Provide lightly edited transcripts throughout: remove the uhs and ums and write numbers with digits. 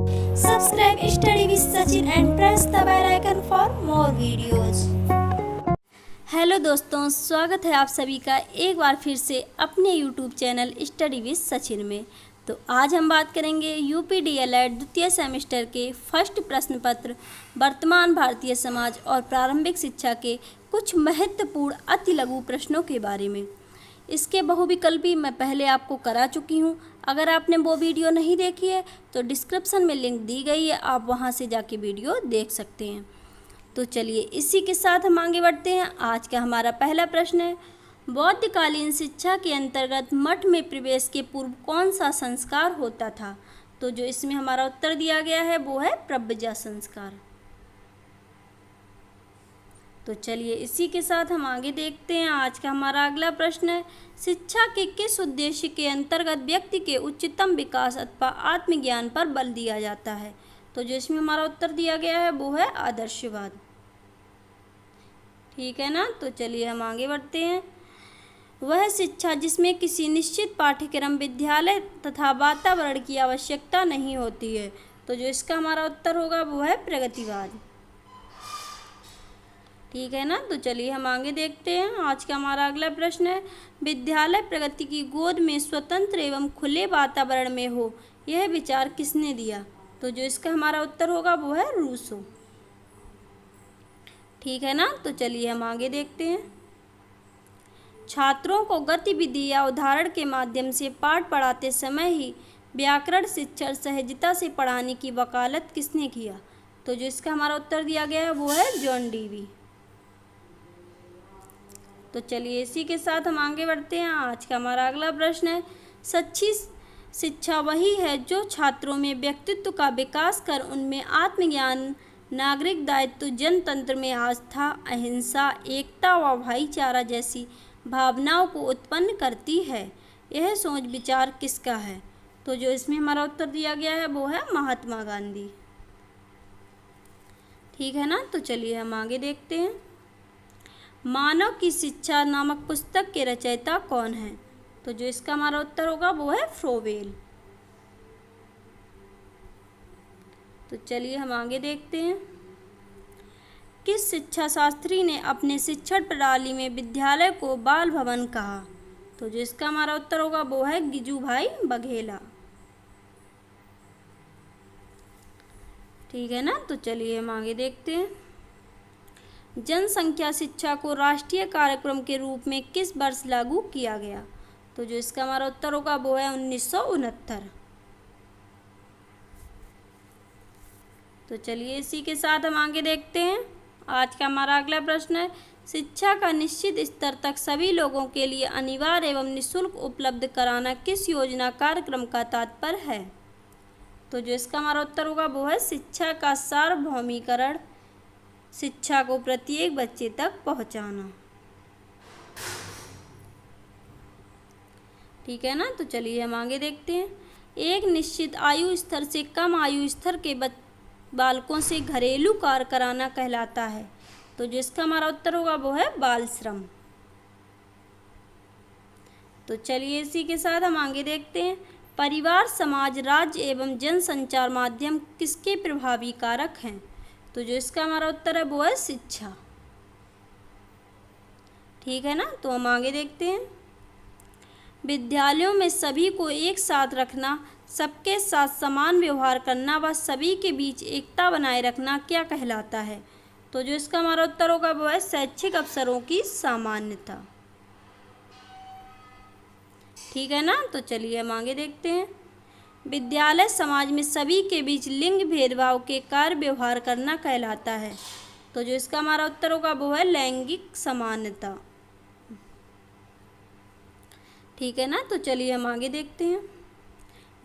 Subscribe Study with Sachin and press the bell icon for more videos. Hello दोस्तों, स्वागत है आप सभी का एक बार फिर से अपने YouTube channel study with Sachin में। तो आज हम बात करेंगे यूपी डीएलएड द्वितीय सेमेस्टर के फर्स्ट प्रश्न पत्र वर्तमान भारतीय समाज और प्रारंभिक शिक्षा के कुछ महत्वपूर्ण अति लघु प्रश्नों के बारे में। इसके बहुविकल्पी मैं पहले आपको करा चुकी हूँ। अगर आपने वो वीडियो नहीं देखी है तो डिस्क्रिप्शन में लिंक दी गई है, आप वहाँ से जाके वीडियो देख सकते हैं। तो चलिए इसी के साथ हम आगे बढ़ते हैं। आज का हमारा पहला प्रश्न है, बौद्धकालीन शिक्षा के अंतर्गत मठ में प्रवेश के पूर्व कौन सा संस्कार होता था? तो जो इसमें हमारा उत्तर दिया गया है वो है प्रव्रजा संस्कार। तो चलिए इसी के साथ हम आगे देखते हैं। आज का हमारा अगला प्रश्न है, शिक्षा के किस उद्देश्य के अंतर्गत व्यक्ति के उच्चतम विकास अथवा आत्मज्ञान पर बल दिया जाता है? तो जो इसमें हमारा उत्तर दिया गया है वो है आदर्शवाद। ठीक है ना। तो चलिए हम आगे बढ़ते हैं। वह शिक्षा जिसमें किसी निश्चित पाठ्यक्रम, विद्यालय तथा वातावरण की आवश्यकता नहीं होती है। तो जो इसका हमारा उत्तर होगा वो है प्रगतिवाद। ठीक है ना। तो चलिए हम आगे देखते हैं। आज का हमारा अगला प्रश्न है, विद्यालय प्रगति की गोद में स्वतंत्र एवं खुले वातावरण में हो, यह विचार किसने दिया? तो जो इसका हमारा उत्तर होगा वो है रूसो। ठीक है ना। तो चलिए हम आगे देखते हैं। छात्रों को गतिविधि या उदाहरण के माध्यम से पाठ पढ़ाते समय ही व्याकरण शिक्षण सहजता से पढ़ाने की वकालत किसने किया? तो जो इसका हमारा उत्तर दिया गया है वो है जॉन डीवी। तो चलिए इसी के साथ हम आगे बढ़ते हैं। आज का हमारा अगला प्रश्न है, सच्ची शिक्षा वही है जो छात्रों में व्यक्तित्व का विकास कर उनमें आत्मज्ञान, नागरिक दायित्व, जनतंत्र में आस्था, अहिंसा, एकता व भाईचारा जैसी भावनाओं को उत्पन्न करती है। यह सोच विचार किसका है? तो जो इसमें हमारा उत्तर दिया गया है वो है महात्मा गांधी। ठीक है ना। तो चलिए हम आगे देखते हैं। मानव की शिक्षा नामक पुस्तक के रचयिता कौन है? तो जो इसका हमारा उत्तर होगा वो है फ्रोवेल। तो चलिए हम आगे देखते हैं। किस शिक्षा शास्त्री ने अपने शिक्षण प्रणाली में विद्यालय को बाल भवन कहा? तो जो इसका हमारा उत्तर होगा वो है गिजुभाई बघेला। ठीक है ना। तो चलिए हम आगे देखते हैं। जनसंख्या शिक्षा को राष्ट्रीय कार्यक्रम के रूप में किस वर्ष लागू किया गया? तो जो इसका हमारा उत्तर होगा वो है 1969। तो चलिए इसी के साथ हम आगे देखते हैं। आज का हमारा अगला प्रश्न है, शिक्षा का निश्चित स्तर तक सभी लोगों के लिए अनिवार्य एवं निःशुल्क उपलब्ध कराना किस योजना कार्यक्रम का तात्पर्य है? तो जो इसका हमारा उत्तर होगा वो है शिक्षा का सार्वभौमिकरण, शिक्षा को प्रत्येक बच्चे तक पहुंचाना। ठीक है ना। तो चलिए हम आगे देखते हैं। एक निश्चित आयु स्तर से कम आयु स्तर के बालकों से घरेलू कार्य कराना कहलाता है। तो जिसका हमारा उत्तर होगा वो है बाल श्रम। तो चलिए इसी के साथ हम आगे देखते हैं। परिवार, समाज, राज्य एवं जनसंचार माध्यम किसके प्रभावी कारक हैं? तो जो इसका हमारा उत्तर है वो है शिक्षा। ठीक है ना। तो हम आगे देखते हैं। विद्यालयों में सभी को एक साथ रखना, सबके साथ समान व्यवहार करना व सभी के बीच एकता बनाए रखना क्या कहलाता है? तो जो इसका हमारा उत्तर होगा वो है शैक्षिक अवसरों की सामान्यता। ठीक है ना। तो चलिए हम आगे देखते हैं। विद्यालय समाज में सभी के बीच लिंग भेदभाव के कार्य व्यवहार करना कहलाता है। तो जो इसका हमारा उत्तर होगा वो है लैंगिक समानता। ठीक है ना। तो चलिए हम आगे देखते हैं।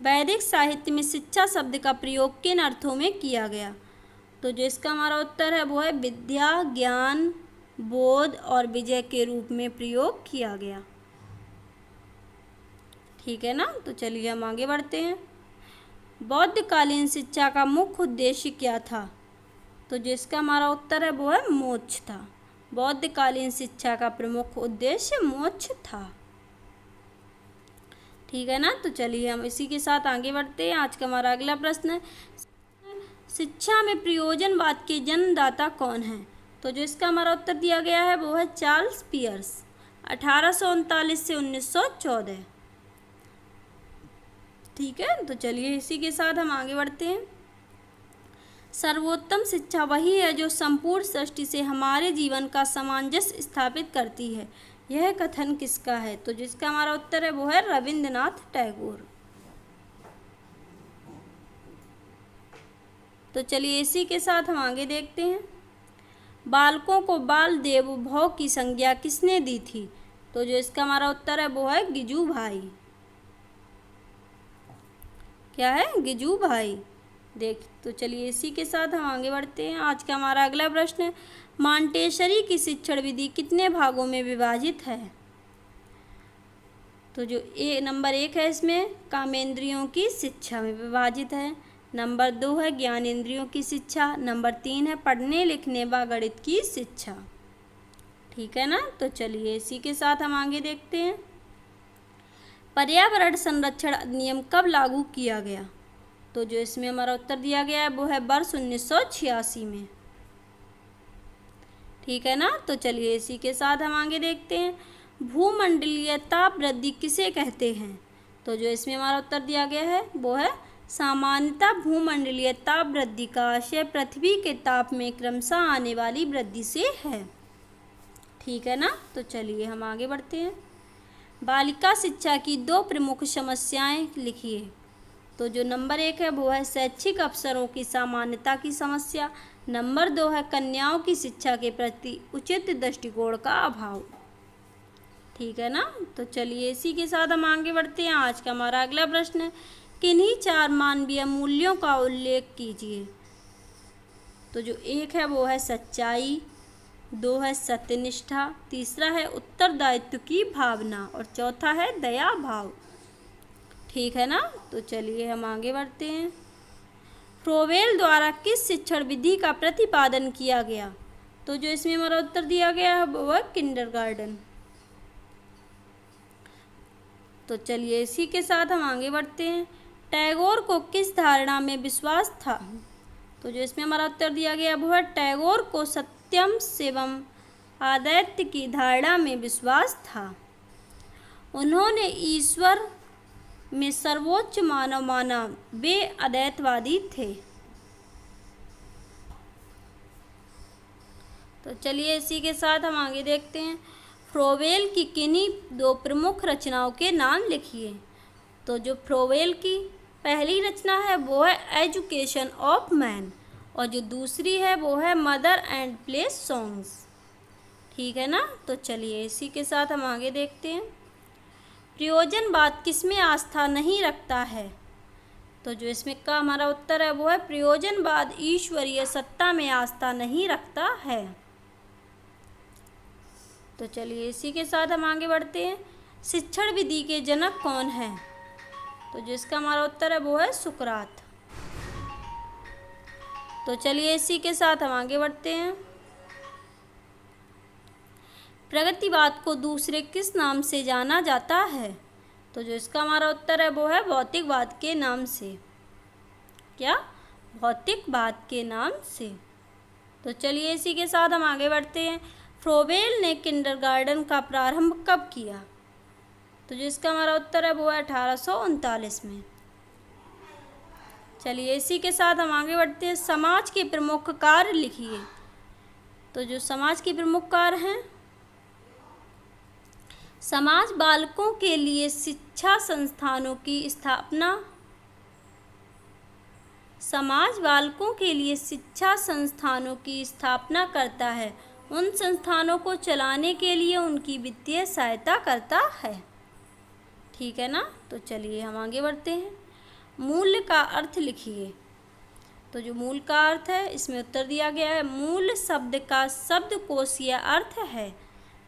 वैदिक साहित्य में शिक्षा शब्द का प्रयोग किन अर्थों में किया गया? तो जो इसका हमारा उत्तर है वो है विद्या, ज्ञान, बोध और विजय के रूप में प्रयोग किया गया। ठीक है ना। तो चलिए हम आगे बढ़ते हैं। बौद्धकालीन शिक्षा का मुख्य उद्देश्य क्या था? तो जिसका हमारा उत्तर है वो है मोक्ष था। बौद्धकालीन शिक्षा का प्रमुख उद्देश्य मोक्ष था। ठीक है ना। तो चलिए हम इसी के साथ आगे बढ़ते हैं। आज का हमारा अगला प्रश्न है, शिक्षा में प्रयोजनवाद के जन्मदाता कौन है? तो जो इसका हमारा उत्तर दिया गया है वो है चार्ल्स पियर्स, 1839 से 1914। ठीक है, तो चलिए इसी के साथ हम आगे बढ़ते हैं। सर्वोत्तम शिक्षा वही है जो संपूर्ण सृष्टि से हमारे जीवन का सामंजस्य स्थापित करती है। यह कथन किसका है? तो जिसका हमारा उत्तर है वो है रविंद्रनाथ टैगोर। तो चलिए इसी के साथ हम आगे देखते हैं। बालकों को बाल देव भव की संज्ञा किसने दी थी? तो जो इसका हमारा उत्तर है वो है गिजू भाई। क्या है? गिजू भाई। तो चलिए इसी के साथ हम आगे बढ़ते हैं। आज का हमारा अगला प्रश्न है, मॉन्टेसरी की शिक्षण विधि कितने भागों में विभाजित है? तो जो नंबर 1 है इसमें कामेंद्रियों की शिक्षा में विभाजित है। नंबर 2 है ज्ञानेंद्रियों की शिक्षा। नंबर 3 है पढ़ने लिखने व गणित की शिक्षा। ठीक है ना। तो चलिए इसी के साथ हम आगे देखते हैं। पर्यावरण संरक्षण अधिनियम कब लागू किया गया? तो जो इसमें हमारा उत्तर दिया गया है वो है वर्ष 1986 में। ठीक है ना। तो चलिए इसी के साथ हम आगे देखते हैं। भूमंडलीय ताप वृद्धि किसे कहते हैं? तो जो इसमें हमारा उत्तर दिया गया है वो है सामान्यतः भूमंडलीय ताप वृद्धि का आशय पृथ्वी के ताप में क्रमशः आने वाली वृद्धि से है। ठीक है ना। तो चलिए हम आगे बढ़ते हैं। बालिका शिक्षा की 2 प्रमुख समस्याएं लिखिए। तो जो नंबर 1 है वो है शैक्षिक अवसरों की समानता की समस्या। नंबर 2 है कन्याओं की शिक्षा के प्रति उचित दृष्टिकोण का अभाव। ठीक है ना। तो चलिए इसी के साथ हम आगे बढ़ते हैं। आज का हमारा अगला प्रश्न है, किन्हीं 4 मानवीय मूल्यों का उल्लेख कीजिए। तो जो 1 है वो है सच्चाई, 2 है सत्यनिष्ठा, तीसरा है उत्तरदायित्व की भावना और चौथा है दया भाव। ठीक है ना। तो चलिए हम आगे बढ़ते हैं। फ्रोवेल द्वारा किस शिक्षण विधि का प्रतिपादन किया गया? तो जो इसमें हमारा उत्तर दिया गया है वो है किंडरगार्टन। तो चलिए इसी के साथ हम आगे बढ़ते हैं। टैगोर को किस धारणा में विश्वास था? तो जो इसमें हमारा उत्तर दिया गया वो है टैगोर को सत्यम एवं आदैत्य की धारणा में विश्वास था। उन्होंने ईश्वर में सर्वोच्च मानव माना, वे अद्वैतवादी थे। तो चलिए इसी के साथ हम आगे देखते हैं। फ्रोवेल की किन्हीं 2 प्रमुख रचनाओं के नाम लिखिए। तो जो फ्रोवेल की पहली रचना है वो है एजुकेशन ऑफ मैन और जो दूसरी है वो है मदर एंड प्लेस सॉन्ग्स। ठीक है ना। तो चलिए इसी के साथ हम आगे देखते हैं। प्रयोजनवाद किसमें आस्था नहीं रखता है? तो जो इसमें का हमारा उत्तर है वो है प्रयोजनवाद ईश्वरीय सत्ता में आस्था नहीं रखता है। तो चलिए इसी के साथ हम आगे बढ़ते हैं। शिक्षण विधि के जनक कौन है? तो जो इसका हमारा उत्तर है वो है सुकरात। तो चलिए इसी के साथ हम आगे बढ़ते हैं। प्रगतिवाद को दूसरे किस नाम से जाना जाता है? तो जो इसका हमारा उत्तर है वो है भौतिकवाद के नाम से। क्या? भौतिकवाद के नाम से। तो चलिए इसी के साथ हम आगे बढ़ते हैं। फ्रोवेल ने किंडरगार्टन का प्रारंभ कब किया? तो जो इसका हमारा उत्तर है वो है 1839 में। चलिए इसी के साथ हम आगे बढ़ते हैं। समाज के प्रमुख कार्य लिखिए। तो जो समाज के प्रमुख कार्य हैं, समाज बालकों के लिए शिक्षा संस्थानों की स्थापना, समाज बालकों के लिए शिक्षा संस्थानों की स्थापना करता है, उन संस्थानों को चलाने के लिए उनकी वित्तीय सहायता करता है। ठीक है ना। तो चलिए हम आगे बढ़ते हैं। मूल्य का अर्थ लिखिए। तो जो मूल का अर्थ है इसमें उत्तर दिया गया है, मूल शब्द का शब्दकोशीय अर्थ है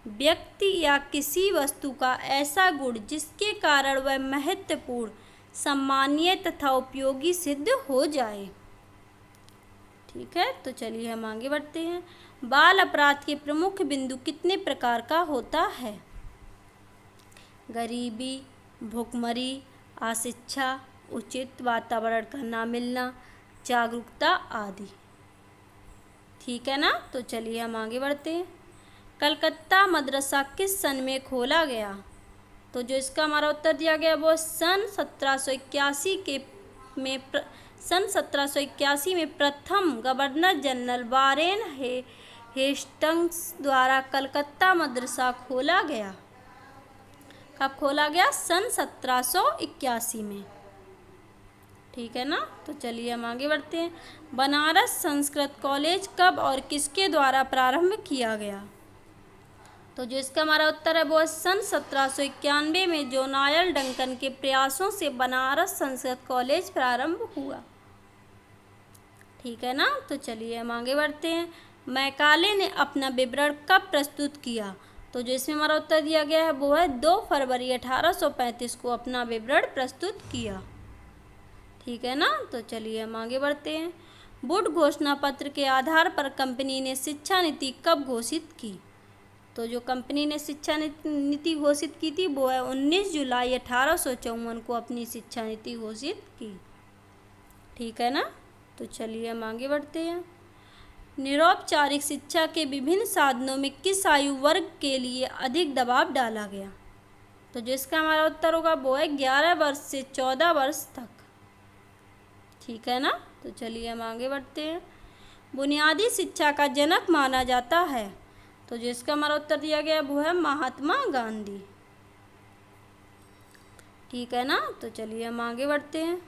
व्यक्ति या किसी वस्तु का ऐसा गुण जिसके कारण वह महत्वपूर्ण, सम्मानीय तथा उपयोगी सिद्ध हो जाए। ठीक है। तो चलिए हम आगे बढ़ते हैं। बाल अपराध के प्रमुख बिंदु कितने प्रकार का होता है? गरीबी, भुखमरी, अशिक्षा, उचित वातावरण का ना मिलना, जागरूकता आदि। ठीक है ना। तो चलिए हम आगे बढ़ते हैं। कलकत्ता मदरसा किस सन में खोला गया? तो जो इसका हमारा उत्तर दिया गया वो सन 1781 सन 1781 में प्रथम गवर्नर जनरल वारेन हेस्टिंग्स द्वारा कलकत्ता मदरसा खोला गया। कब खोला गया? सन 1781 में। ठीक है ना। तो चलिए हम आगे बढ़ते हैं। बनारस संस्कृत कॉलेज कब और किसके द्वारा प्रारंभ किया गया? तो जो इसका हमारा उत्तर है वो है सन 1791 में जोनायल डंकन के प्रयासों से बनारस संस्कृत कॉलेज प्रारंभ हुआ। ठीक है ना। तो चलिए हम आगे बढ़ते हैं। मैकाले ने अपना विवरण कब प्रस्तुत किया? तो जो इसमें हमारा उत्तर दिया गया है वो है 2 फरवरी 1835 को अपना विवरण प्रस्तुत किया। ठीक है ना। तो चलिए हम आगे बढ़ते हैं। वुड घोषणा पत्र के आधार पर कंपनी ने शिक्षा नीति कब घोषित की? तो जो कंपनी ने शिक्षा नीति घोषित की थी वो है 19 जुलाई 1854 को अपनी शिक्षा नीति घोषित की। ठीक है ना। तो चलिए हम आगे बढ़ते हैं। निरौपचारिक शिक्षा के विभिन्न साधनों में किस आयु वर्ग के लिए अधिक दबाव डाला गया? तो जो इसका हमारा उत्तर होगा वो है 11 वर्ष से 14 वर्ष तक। ठीक है ना। तो चलिए हम आगे बढ़ते हैं। बुनियादी शिक्षा का जनक माना जाता है। तो जो इसका हमारा उत्तर दिया गया वो है महात्मा गांधी। ठीक है ना। तो चलिए हम आगे बढ़ते हैं।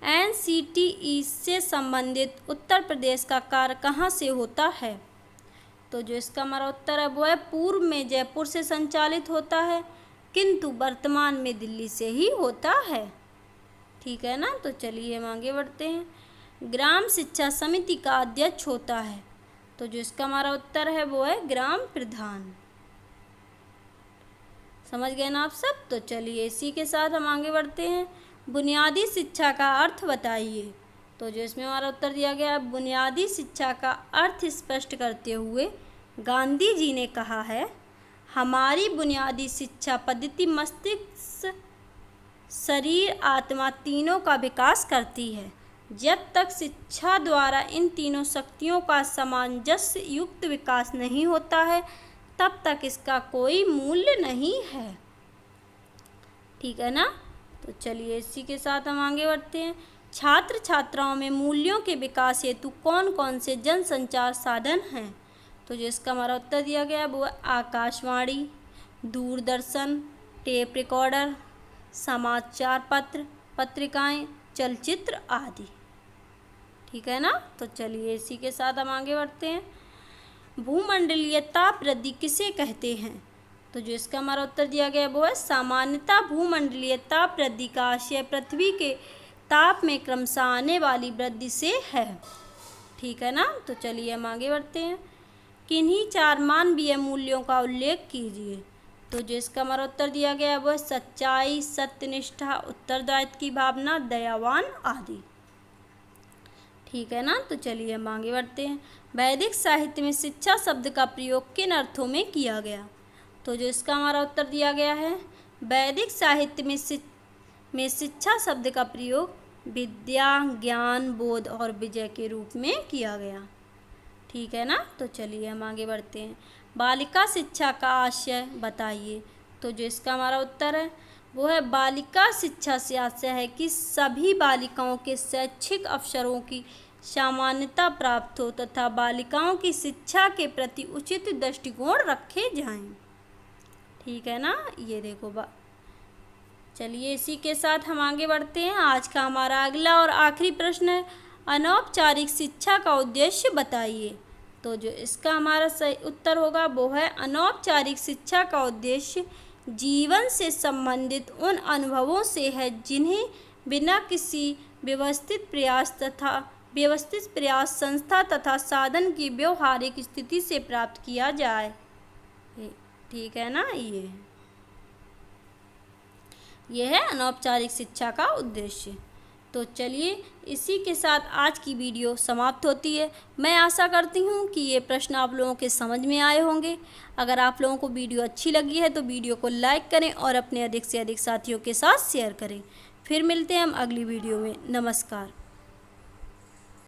NCTE से संबंधित उत्तर प्रदेश का कार्य कहाँ से होता है? तो जो इसका हमारा उत्तर है वो है पूर्व में जयपुर से संचालित होता है, किंतु वर्तमान में दिल्ली से ही होता है। ठीक है ना। तो चलिए हम आगे बढ़ते हैं। ग्राम शिक्षा समिति का अध्यक्ष होता है। तो जो इसका हमारा उत्तर है वो है ग्राम प्रधान। समझ गए ना आप सब। तो चलिए इसी के साथ हम आगे बढ़ते हैं। बुनियादी शिक्षा का अर्थ बताइए। तो जो इसमें हमारा उत्तर दिया गया है बुनियादी शिक्षा का अर्थ स्पष्ट करते हुए गांधी जी ने कहा है, हमारी बुनियादी शिक्षा पद्धति मस्तिष्क, शरीर, आत्मा तीनों का विकास करती है। जब तक शिक्षा द्वारा इन तीनों शक्तियों का सामंजस्य युक्त विकास नहीं होता है तब तक इसका कोई मूल्य नहीं है। ठीक है ना। तो चलिए इसी के साथ हम आगे बढ़ते हैं। छात्र छात्राओं में मूल्यों के विकास हेतु कौन कौन से जन संचार साधन हैं? तो जो इसका हमारा उत्तर दिया गया है वो है आकाशवाणी, दूरदर्शन, टेप रिकॉर्डर, समाचार पत्र, पत्रिकाएं, चलचित्र आदि। ठीक है ना। तो चलिए इसी के साथ हम आगे बढ़ते हैं। भूमंडलीय ताप वृद्धि किसे कहते हैं? तो जो इसका हमारा उत्तर दिया गया है वो है सामान्यतः भूमंडलीय ताप वृद्धि का आशय पृथ्वी के ताप में क्रमशः आने वाली वृद्धि से है। ठीक है ना। तो चलिए हम आगे बढ़ते हैं। किन्हीं 4 मानवीय मूल्यों का उल्लेख कीजिए। तो जो इसका हमारा उत्तर दिया गया है वो है सच्चाई, सत्यनिष्ठा, उत्तरदायित्व की भावना, दयावान आदि। ठीक है ना। तो चलिए हम आगे बढ़ते हैं। वैदिक साहित्य में शिक्षा शब्द का प्रयोग किन अर्थों में किया गया? तो जो इसका हमारा उत्तर दिया गया है वैदिक साहित्य में शिक्षा शब्द का प्रयोग विद्या, ज्ञान, बोध और विजय के रूप में किया गया। ठीक है ना। तो चलिए हम आगे बढ़ते हैं। बालिका शिक्षा का आशय बताइए। तो जो इसका हमारा उत्तर है वो है बालिका शिक्षा से आशय है कि सभी बालिकाओं के शैक्षिक अवसरों की समानता प्राप्त हो तथा बालिकाओं की शिक्षा के प्रति उचित दृष्टिकोण रखे जाएं। ठीक है ना। ये देखो चलिए इसी के साथ हम आगे बढ़ते हैं। आज का हमारा अगला और आखिरी प्रश्न है, अनौपचारिक शिक्षा का उद्देश्य बताइए। तो जो इसका हमारा सही उत्तर होगा वो है अनौपचारिक शिक्षा का उद्देश्य जीवन से संबंधित उन अनुभवों से है जिन्हें बिना किसी व्यवस्थित प्रयास संस्था तथा साधन की व्यवहारिक स्थिति से प्राप्त किया जाए। ठीक है ना। ये है अनौपचारिक शिक्षा का उद्देश्य। तो चलिए इसी के साथ आज की वीडियो समाप्त होती है। मैं आशा करती हूँ कि ये प्रश्न आप लोगों के समझ में आए होंगे। अगर आप लोगों को वीडियो अच्छी लगी है तो वीडियो को लाइक करें और अपने अधिक से अधिक साथियों के साथ शेयर करें। फिर मिलते हैं हम अगली वीडियो में। नमस्कार।